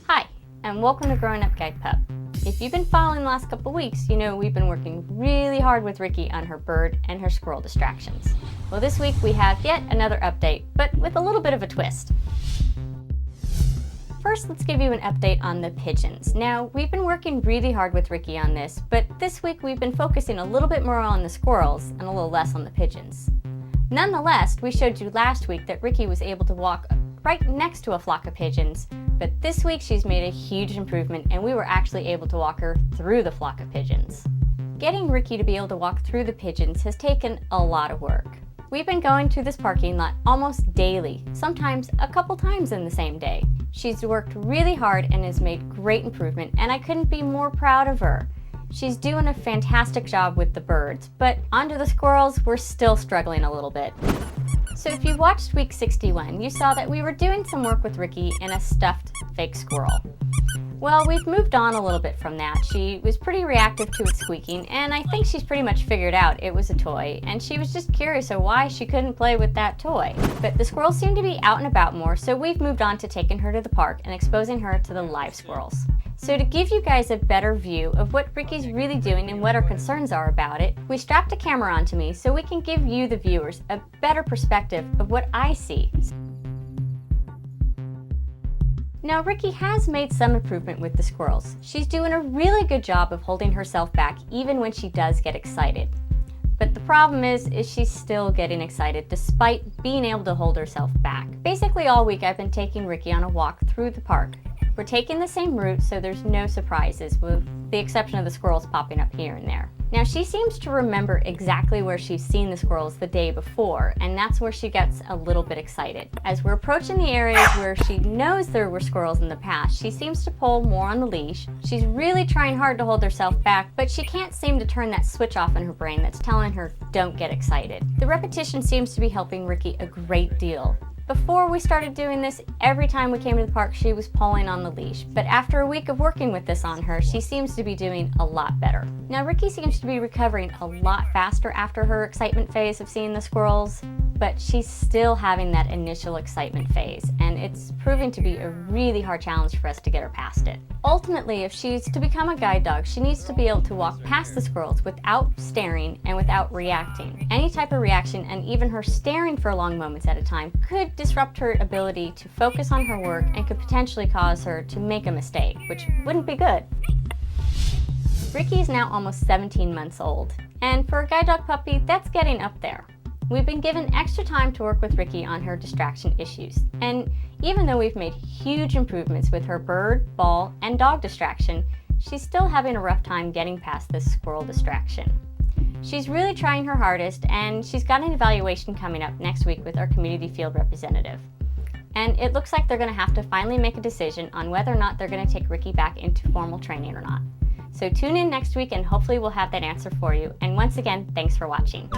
Hi, and welcome to Growing Up Guide Pup. If you've been following the last couple weeks, you know we've been working really hard with Ricky on her bird and her squirrel distractions. Well, this week we have yet another update, but with a little bit of a twist. First, let's give you an update on the pigeons. Now, we've been working really hard with Ricky on this, but this week we've been focusing a little bit more on the squirrels and a little less on the pigeons. Nonetheless, we showed you last week that Ricky was able to walk right next to a flock of pigeons, but this week she's made a huge improvement and we were actually able to walk her through the flock of pigeons. Getting Ricky to be able to walk through the pigeons has taken a lot of work. We've been going to this parking lot almost daily, sometimes a couple times in the same day. She's worked really hard and has made great improvement, and I couldn't be more proud of her. She's doing a fantastic job with the birds, but onto the squirrels, we're still struggling a little bit. So if you watched week 61, you saw that we were doing some work with Ricky in a stuffed fake squirrel. Well, we've moved on a little bit from that. She was pretty reactive to it squeaking, and I think she's pretty much figured out it was a toy, and she was just curious of why she couldn't play with that toy. But the squirrels seem to be out and about more, so we've moved on to taking her to the park and exposing her to the live squirrels. So to give you guys a better view of what Ricky's really doing and what our concerns are about it, we strapped a camera onto me so we can give you, the viewers, a better perspective of what I see. Now, Ricky has made some improvement with the squirrels. She's doing a really good job of holding herself back even when she does get excited. But the problem is she's still getting excited despite being able to hold herself back. Basically all week I've been taking Ricky on a walk through the park. We're taking the same route, so there's no surprises, with the exception of the squirrels popping up here and there. Now, she seems to remember exactly where she's seen the squirrels the day before, and that's where she gets a little bit excited. As we're approaching the areas where she knows there were squirrels in the past, she seems to pull more on the leash. She's really trying hard to hold herself back, but she can't seem to turn that switch off in her brain that's telling her, don't get excited. The repetition seems to be helping Ricky a great deal. Before we started doing this, every time we came to the park, she was pulling on the leash. But after a week of working with this on her, she seems to be doing a lot better. Now, Ricky seems to be recovering a lot faster after her excitement phase of seeing the squirrels, but she's still having that initial excitement phase, and it's proving to be a really hard challenge for us to get her past it. Ultimately, if she's to become a guide dog, she needs to be able to walk past the squirrels without staring and without reacting. Any type of reaction, and even her staring for long moments at a time, could disrupt her ability to focus on her work and could potentially cause her to make a mistake, which wouldn't be good. Ricky is now almost 17 months old, and for a guide dog puppy, that's getting up there. We've been given extra time to work with Ricky on her distraction issues, and even though we've made huge improvements with her bird, ball, and dog distraction, she's still having a rough time getting past this squirrel distraction. She's really trying her hardest, and she's got an evaluation coming up next week with our community field representative. And it looks like they're going to have to finally make a decision on whether or not they're going to take Ricky back into formal training or not. So tune in next week and hopefully we'll have that answer for you. And once again, thanks for watching.